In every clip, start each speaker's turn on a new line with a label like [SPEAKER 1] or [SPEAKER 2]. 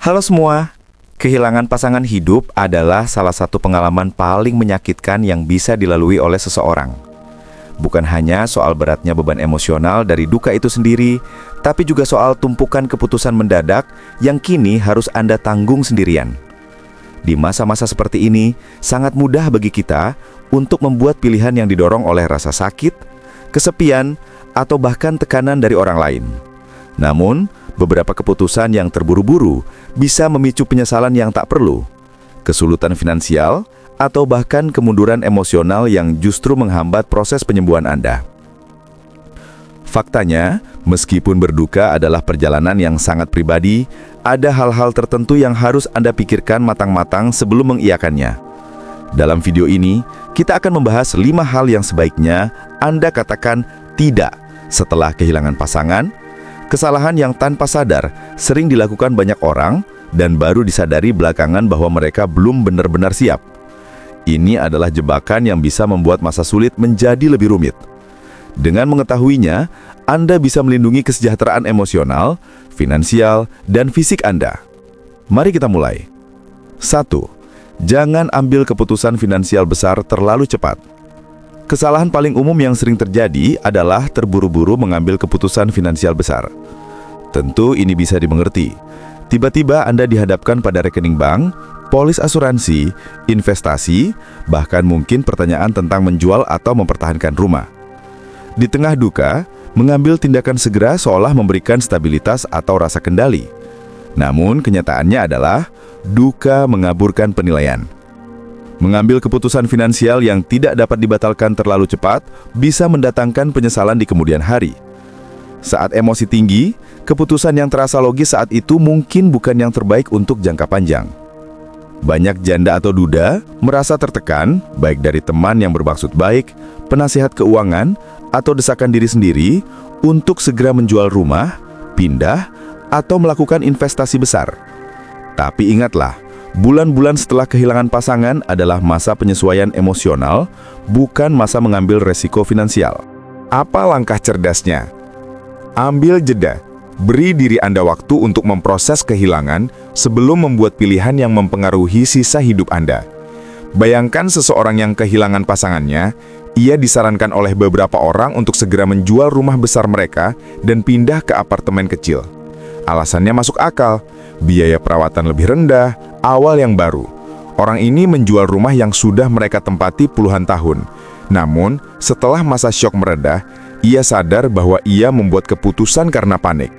[SPEAKER 1] Halo semua, kehilangan pasangan hidup adalah salah satu pengalaman paling menyakitkan yang bisa dilalui oleh seseorang. Bukan hanya soal beratnya beban emosional dari duka itu sendiri, tapi juga soal tumpukan keputusan mendadak yang kini harus Anda tanggung sendirian. Di masa-masa seperti ini, sangat mudah bagi kita untuk membuat pilihan yang didorong oleh rasa sakit, kesepian, atau bahkan tekanan dari orang lain. Namun, beberapa keputusan yang terburu-buru bisa memicu penyesalan yang tak perlu, kesulitan finansial, atau bahkan kemunduran emosional yang justru menghambat proses penyembuhan Anda. Faktanya, meskipun berduka adalah perjalanan yang sangat pribadi, ada hal-hal tertentu yang harus Anda pikirkan matang-matang sebelum mengiyakannya. Dalam video ini, kita akan membahas 5 hal yang sebaiknya Anda katakan tidak setelah kehilangan pasangan, kesalahan yang tanpa sadar sering dilakukan banyak orang dan baru disadari belakangan bahwa mereka belum benar-benar siap. Ini adalah jebakan yang bisa membuat masa sulit menjadi lebih rumit. Dengan mengetahuinya, Anda bisa melindungi kesejahteraan emosional, finansial, dan fisik Anda. Mari kita mulai. 1. Jangan ambil keputusan finansial besar terlalu cepat. Kesalahan paling umum yang sering terjadi adalah terburu-buru mengambil keputusan finansial besar. Tentu ini bisa dimengerti. Tiba-tiba Anda dihadapkan pada rekening bank, polis asuransi, investasi, bahkan mungkin pertanyaan tentang menjual atau mempertahankan rumah. Di tengah duka, mengambil tindakan segera seolah memberikan stabilitas atau rasa kendali. Namun kenyataannya adalah duka mengaburkan penilaian. Mengambil keputusan finansial yang tidak dapat dibatalkan terlalu cepat bisa mendatangkan penyesalan di kemudian hari. Saat emosi tinggi, keputusan yang terasa logis saat itu mungkin bukan yang terbaik untuk jangka panjang. Banyak janda atau duda merasa tertekan, baik dari teman yang bermaksud baik, penasihat keuangan, atau desakan diri sendiri untuk segera menjual rumah, pindah, atau melakukan investasi besar. Tapi ingatlah, bulan-bulan setelah kehilangan pasangan adalah masa penyesuaian emosional, bukan masa mengambil resiko finansial. Apa langkah cerdasnya? Ambil jeda. Beri diri Anda waktu untuk memproses kehilangan sebelum membuat pilihan yang mempengaruhi sisa hidup Anda. Bayangkan seseorang yang kehilangan pasangannya, ia disarankan oleh beberapa orang untuk segera menjual rumah besar mereka dan pindah ke apartemen kecil. Alasannya masuk akal, biaya perawatan lebih rendah, awal yang baru. Orang ini menjual rumah yang sudah mereka tempati puluhan tahun. Namun, setelah masa syok mereda, ia sadar bahwa ia membuat keputusan karena panik.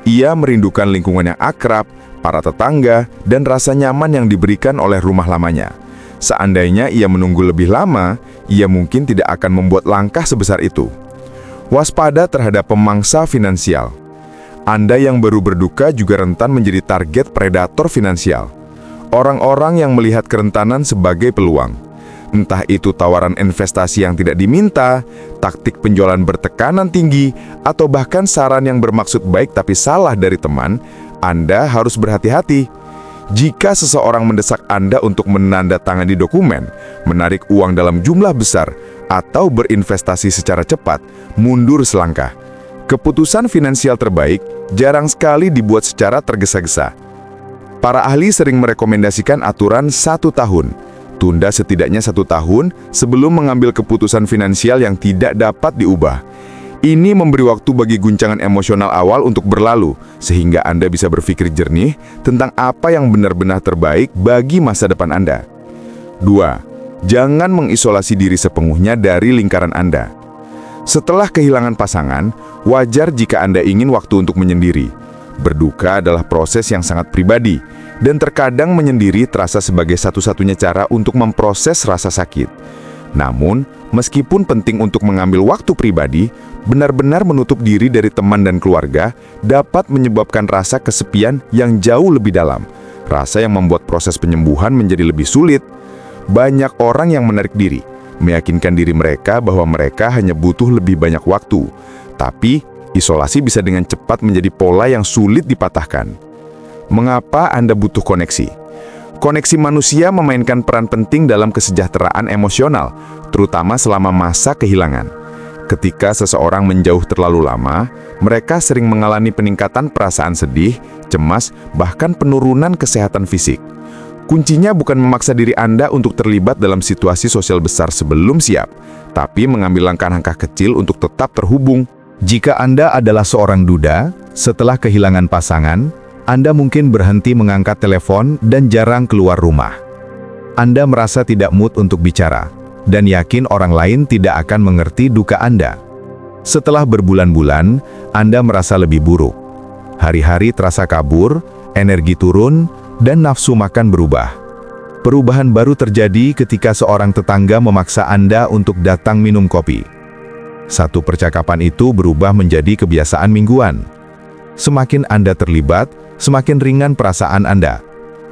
[SPEAKER 1] Ia merindukan lingkungan yang akrab, para tetangga, dan rasa nyaman yang diberikan oleh rumah lamanya. Seandainya ia menunggu lebih lama, ia mungkin tidak akan membuat langkah sebesar itu. Waspada terhadap pemangsa finansial. Anda yang baru berduka juga rentan menjadi target predator finansial. Orang-orang yang melihat kerentanan sebagai peluang. Entah itu tawaran investasi yang tidak diminta, taktik penjualan bertekanan tinggi, atau bahkan saran yang bermaksud baik tapi salah dari teman, Anda harus berhati-hati. Jika seseorang mendesak Anda untuk menandatangani dokumen, menarik uang dalam jumlah besar, atau berinvestasi secara cepat, mundur selangkah. Keputusan finansial terbaik jarang sekali dibuat secara tergesa-gesa. Para ahli sering merekomendasikan aturan 1 tahun. Tunda setidaknya 1 tahun sebelum mengambil keputusan finansial yang tidak dapat diubah. Ini memberi waktu bagi guncangan emosional awal untuk berlalu, sehingga Anda bisa berpikir jernih tentang apa yang benar-benar terbaik bagi masa depan Anda. 2. Jangan mengisolasi diri sepenuhnya dari lingkaran Anda. Setelah kehilangan pasangan, wajar jika Anda ingin waktu untuk menyendiri. Berduka adalah proses yang sangat pribadi, dan terkadang menyendiri terasa sebagai satu-satunya cara untuk memproses rasa sakit. Namun, meskipun penting untuk mengambil waktu pribadi, benar-benar menutup diri dari teman dan keluarga dapat menyebabkan rasa kesepian yang jauh lebih dalam, rasa yang membuat proses penyembuhan menjadi lebih sulit. Banyak orang yang menarik diri, meyakinkan diri mereka bahwa mereka hanya butuh lebih banyak waktu, tapi isolasi bisa dengan cepat menjadi pola yang sulit dipatahkan. Mengapa Anda butuh koneksi? Koneksi manusia memainkan peran penting dalam kesejahteraan emosional, terutama selama masa kehilangan. Ketika seseorang menjauh terlalu lama, mereka sering mengalami peningkatan perasaan sedih, cemas, bahkan penurunan kesehatan fisik. Kuncinya bukan memaksa diri Anda untuk terlibat dalam situasi sosial besar sebelum siap, tapi mengambil langkah-langkah kecil untuk tetap terhubung. Jika Anda adalah seorang duda, setelah kehilangan pasangan, Anda mungkin berhenti mengangkat telepon dan jarang keluar rumah. Anda merasa tidak mood untuk bicara, dan yakin orang lain tidak akan mengerti duka Anda. Setelah berbulan-bulan, Anda merasa lebih buruk. Hari-hari terasa kabur, energi turun, dan nafsu makan berubah. Perubahan baru terjadi ketika seorang tetangga memaksa Anda untuk datang minum kopi. Satu percakapan itu berubah menjadi kebiasaan mingguan. Semakin Anda terlibat, semakin ringan perasaan Anda.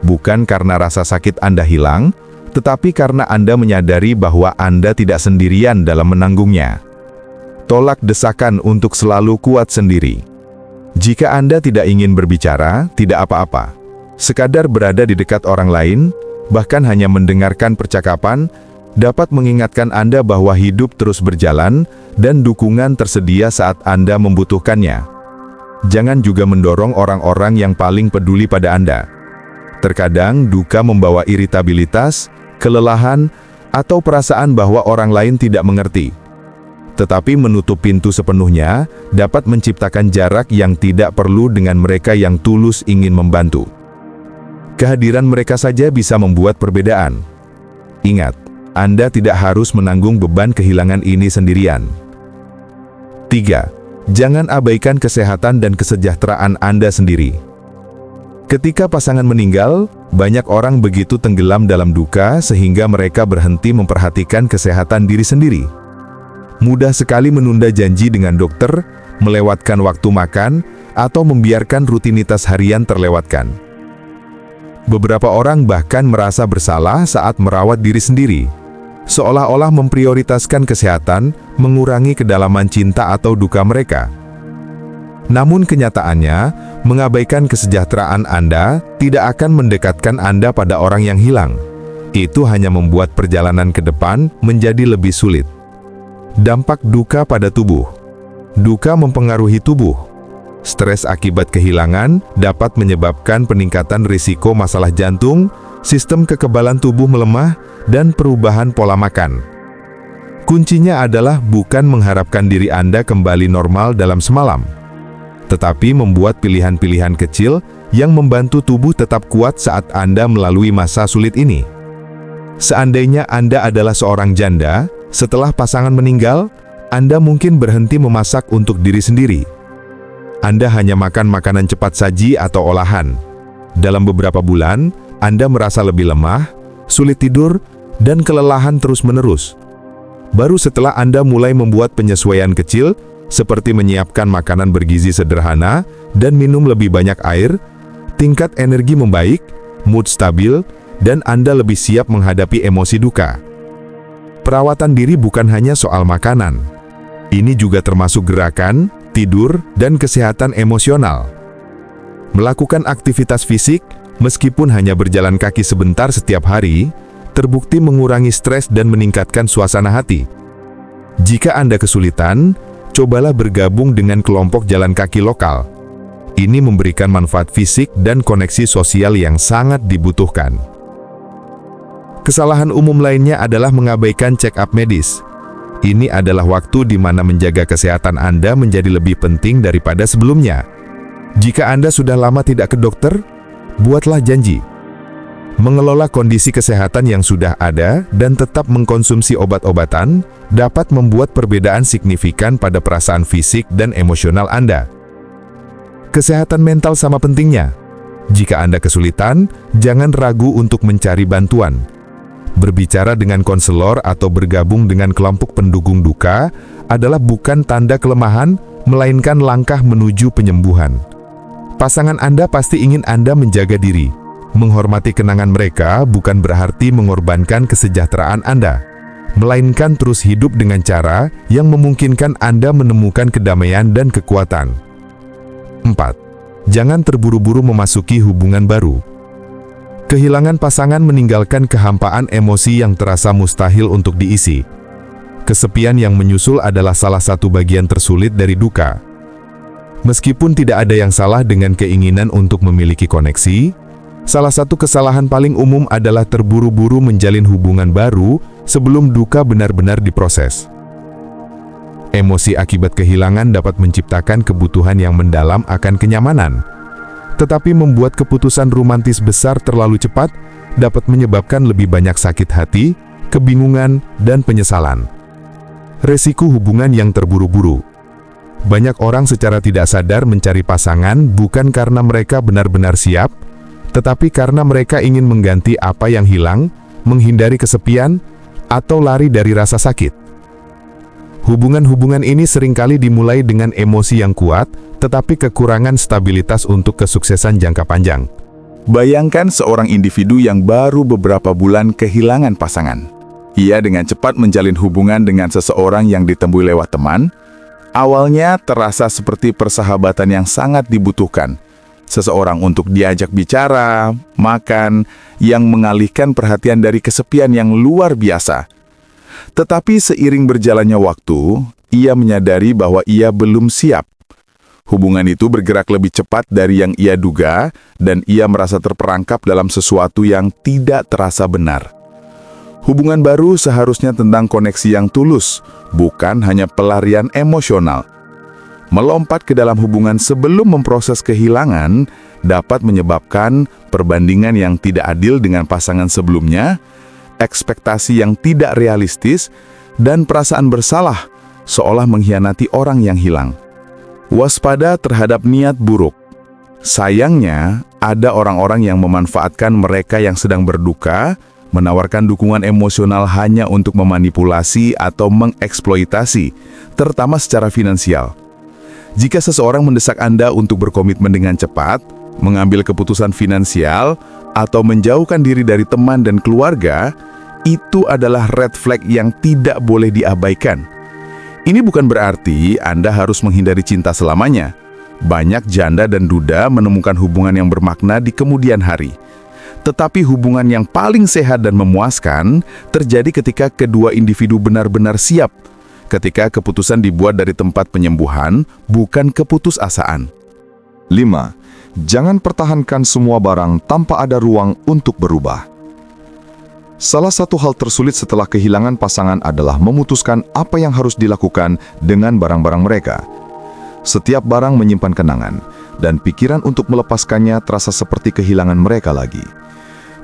[SPEAKER 1] Bukan karena rasa sakit Anda hilang, tetapi karena Anda menyadari bahwa Anda tidak sendirian dalam menanggungnya. Tolak desakan untuk selalu kuat sendiri. Jika Anda tidak ingin berbicara, tidak apa-apa. Sekadar berada di dekat orang lain, bahkan hanya mendengarkan percakapan, dapat mengingatkan Anda bahwa hidup terus berjalan dan dukungan tersedia saat Anda membutuhkannya. Jangan juga mendorong orang-orang yang paling peduli pada Anda. Terkadang duka membawa iritabilitas, kelelahan, atau perasaan bahwa orang lain tidak mengerti. Tetapi menutup pintu sepenuhnya dapat menciptakan jarak yang tidak perlu dengan mereka yang tulus ingin membantu. Kehadiran mereka saja bisa membuat perbedaan. Ingat, Anda tidak harus menanggung beban kehilangan ini sendirian. 3. Jangan abaikan kesehatan dan kesejahteraan Anda sendiri. Ketika pasangan meninggal, banyak orang begitu tenggelam dalam duka sehingga mereka berhenti memperhatikan kesehatan diri sendiri. Mudah sekali menunda janji dengan dokter, melewatkan waktu makan, atau membiarkan rutinitas harian terlewatkan. Beberapa orang bahkan merasa bersalah saat merawat diri sendiri, seolah-olah memprioritaskan kesehatan, mengurangi kedalaman cinta atau duka mereka. Namun kenyataannya, mengabaikan kesejahteraan Anda tidak akan mendekatkan Anda pada orang yang hilang. Itu hanya membuat perjalanan ke depan menjadi lebih sulit. Dampak duka pada tubuh. Duka mempengaruhi tubuh. Stres akibat kehilangan dapat menyebabkan peningkatan risiko masalah jantung, sistem kekebalan tubuh melemah, dan perubahan pola makan. Kuncinya adalah bukan mengharapkan diri Anda kembali normal dalam semalam, tetapi membuat pilihan-pilihan kecil yang membantu tubuh tetap kuat saat Anda melalui masa sulit ini. Seandainya Anda adalah seorang janda, setelah pasangan meninggal, Anda mungkin berhenti memasak untuk diri sendiri. Anda hanya makan makanan cepat saji atau olahan. Dalam beberapa bulan, Anda merasa lebih lemah, sulit tidur, dan kelelahan terus-menerus. Baru setelah Anda mulai membuat penyesuaian kecil, seperti menyiapkan makanan bergizi sederhana dan minum lebih banyak air, tingkat energi membaik, mood stabil, dan Anda lebih siap menghadapi emosi duka. Perawatan diri bukan hanya soal makanan. Ini juga termasuk gerakan, tidur, dan kesehatan emosional. Melakukan aktivitas fisik, meskipun hanya berjalan kaki sebentar setiap hari, terbukti mengurangi stres dan meningkatkan suasana hati. Jika Anda kesulitan, cobalah bergabung dengan kelompok jalan kaki lokal. Ini memberikan manfaat fisik dan koneksi sosial yang sangat dibutuhkan. Kesalahan umum lainnya adalah mengabaikan check-up medis. Ini adalah waktu di mana menjaga kesehatan Anda menjadi lebih penting daripada sebelumnya. Jika Anda sudah lama tidak ke dokter, buatlah janji. Mengelola kondisi kesehatan yang sudah ada dan tetap mengkonsumsi obat-obatan dapat membuat perbedaan signifikan pada perasaan fisik dan emosional Anda. Kesehatan mental sama pentingnya. Jika Anda kesulitan, jangan ragu untuk mencari bantuan. Berbicara dengan konselor atau bergabung dengan kelompok pendukung duka adalah bukan tanda kelemahan, melainkan langkah menuju penyembuhan. Pasangan Anda pasti ingin Anda menjaga diri. Menghormati kenangan mereka bukan berarti mengorbankan kesejahteraan Anda, melainkan terus hidup dengan cara yang memungkinkan Anda menemukan kedamaian dan kekuatan. 4. Jangan terburu-buru memasuki hubungan baru. Kehilangan pasangan meninggalkan kehampaan emosi yang terasa mustahil untuk diisi.
[SPEAKER 2] Kesepian yang menyusul adalah salah satu bagian tersulit dari duka. Meskipun tidak ada yang salah dengan keinginan untuk memiliki koneksi, salah satu kesalahan paling umum adalah terburu-buru menjalin hubungan baru sebelum duka benar-benar diproses. Emosi akibat kehilangan dapat menciptakan kebutuhan yang mendalam akan kenyamanan. Tetapi membuat keputusan romantis besar terlalu cepat dapat menyebabkan lebih banyak sakit hati, kebingungan, dan penyesalan. Resiko hubungan yang terburu-buru. Banyak orang secara tidak sadar mencari pasangan bukan karena mereka benar-benar siap, tetapi karena mereka ingin mengganti apa yang hilang, menghindari kesepian, atau lari dari rasa sakit. Hubungan-hubungan ini seringkali dimulai dengan emosi yang kuat, tetapi kekurangan stabilitas untuk kesuksesan jangka panjang.
[SPEAKER 1] Bayangkan seorang individu yang baru beberapa bulan kehilangan pasangan. Ia dengan cepat menjalin hubungan dengan seseorang yang ditemui lewat teman. Awalnya terasa seperti persahabatan yang sangat dibutuhkan. Seseorang untuk diajak bicara, makan, yang mengalihkan perhatian dari kesepian yang luar biasa. Tetapi seiring berjalannya waktu, ia menyadari bahwa ia belum siap. Hubungan itu bergerak lebih cepat dari yang ia duga, dan ia merasa terperangkap dalam sesuatu yang tidak terasa benar. Hubungan baru seharusnya tentang koneksi yang tulus, bukan hanya pelarian emosional. Melompat ke dalam hubungan sebelum memproses kehilangan dapat menyebabkan perbandingan yang tidak adil dengan pasangan sebelumnya, ekspektasi yang tidak realistis, dan perasaan bersalah seolah mengkhianati orang yang hilang. Waspada terhadap niat buruk. Sayangnya, ada orang-orang yang memanfaatkan mereka yang sedang berduka, menawarkan dukungan emosional hanya untuk memanipulasi atau mengeksploitasi, terutama secara finansial. Jika seseorang mendesak Anda untuk berkomitmen dengan cepat, mengambil keputusan finansial, atau menjauhkan diri dari teman dan keluarga, itu adalah red flag yang tidak boleh diabaikan. Ini bukan berarti Anda harus menghindari cinta selamanya. Banyak janda dan duda menemukan hubungan yang bermakna di kemudian hari. Tetapi hubungan yang paling sehat dan memuaskan terjadi ketika kedua individu benar-benar siap, ketika keputusan dibuat dari tempat penyembuhan, bukan keputusasaan.
[SPEAKER 3] 5. Jangan pertahankan semua barang tanpa ada ruang untuk berubah. Salah satu hal tersulit setelah kehilangan pasangan adalah memutuskan apa yang harus dilakukan dengan barang-barang mereka. Setiap barang menyimpan kenangan, dan pikiran untuk melepaskannya terasa seperti kehilangan mereka lagi.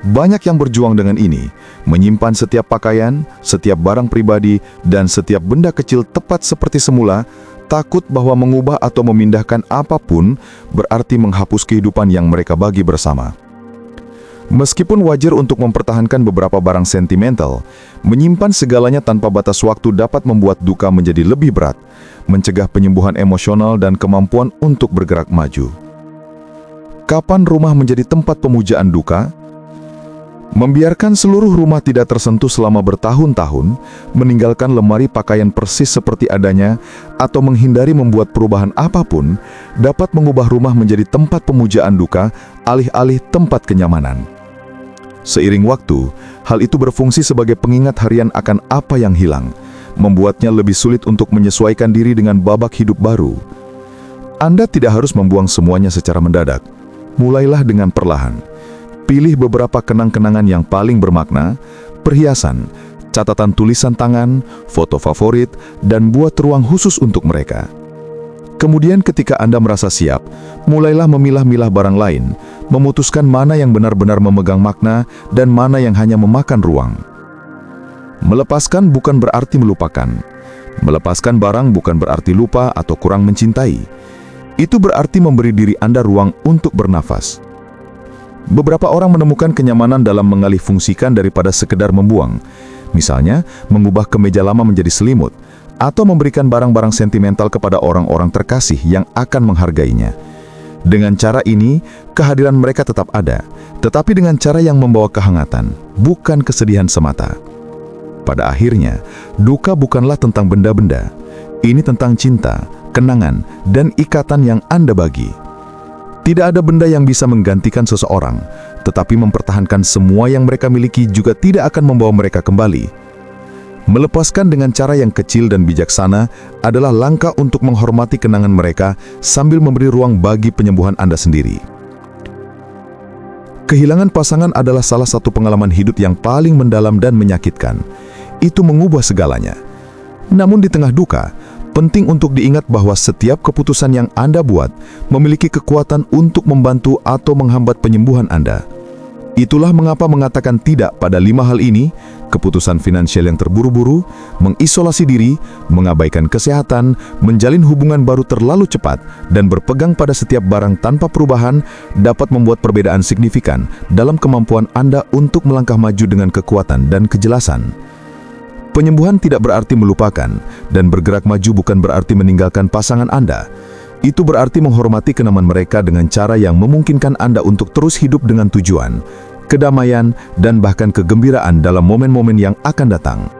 [SPEAKER 3] Banyak yang berjuang dengan ini, menyimpan setiap pakaian, setiap barang pribadi, dan setiap benda kecil tepat seperti semula, takut bahwa mengubah atau memindahkan apapun berarti menghapus kehidupan yang mereka bagi bersama. Meskipun wajar untuk mempertahankan beberapa barang sentimental, menyimpan segalanya tanpa batas waktu dapat membuat duka menjadi lebih berat, mencegah penyembuhan emosional dan kemampuan untuk bergerak maju. Kapan rumah menjadi tempat pemujaan duka? Membiarkan seluruh rumah tidak tersentuh selama bertahun-tahun, meninggalkan lemari pakaian persis seperti adanya, atau menghindari membuat perubahan apapun, dapat mengubah rumah menjadi tempat pemujaan duka, alih-alih tempat kenyamanan. Seiring waktu, hal itu berfungsi sebagai pengingat harian akan apa yang hilang, membuatnya lebih sulit untuk menyesuaikan diri dengan babak hidup baru. Anda tidak harus membuang semuanya secara mendadak. Mulailah dengan perlahan. Pilih beberapa kenang-kenangan yang paling bermakna, perhiasan, catatan tulisan tangan, foto favorit, dan buat ruang khusus untuk mereka. Kemudian ketika Anda merasa siap, mulailah memilah-milah barang lain, memutuskan mana yang benar-benar memegang makna dan mana yang hanya memakan ruang. Melepaskan bukan berarti melupakan. Melepaskan barang bukan berarti lupa atau kurang mencintai. Itu berarti memberi diri Anda ruang untuk bernafas. Beberapa orang menemukan kenyamanan dalam mengalih fungsikan daripada sekedar membuang. Misalnya, mengubah kemeja lama menjadi selimut, atau memberikan barang-barang sentimental kepada orang-orang terkasih yang akan menghargainya. Dengan cara ini, kehadiran mereka tetap ada, tetapi dengan cara yang membawa kehangatan, bukan kesedihan semata. Pada akhirnya, duka bukanlah tentang benda-benda. Ini tentang cinta, kenangan, dan ikatan yang Anda bagi. Tidak ada benda yang bisa menggantikan seseorang, tetapi mempertahankan semua yang mereka miliki juga tidak akan membawa mereka kembali. Melepaskan dengan cara yang kecil dan bijaksana adalah langkah untuk menghormati kenangan mereka sambil memberi ruang bagi penyembuhan Anda sendiri. Kehilangan pasangan adalah salah satu pengalaman hidup yang paling mendalam dan menyakitkan. Itu mengubah segalanya. Namun di tengah duka, penting untuk diingat bahwa setiap keputusan yang Anda buat memiliki kekuatan untuk membantu atau menghambat penyembuhan Anda. Itulah mengapa mengatakan tidak pada 5 hal ini, keputusan finansial yang terburu-buru, mengisolasi diri, mengabaikan kesehatan, menjalin hubungan baru terlalu cepat, dan berpegang pada setiap barang tanpa perubahan dapat membuat perbedaan signifikan dalam kemampuan Anda untuk melangkah maju dengan kekuatan dan kejelasan. Penyembuhan tidak berarti melupakan, dan bergerak maju bukan berarti meninggalkan pasangan Anda. Itu berarti menghormati kenangan mereka dengan cara yang memungkinkan Anda untuk terus hidup dengan tujuan, kedamaian, dan bahkan kegembiraan dalam momen-momen yang akan datang.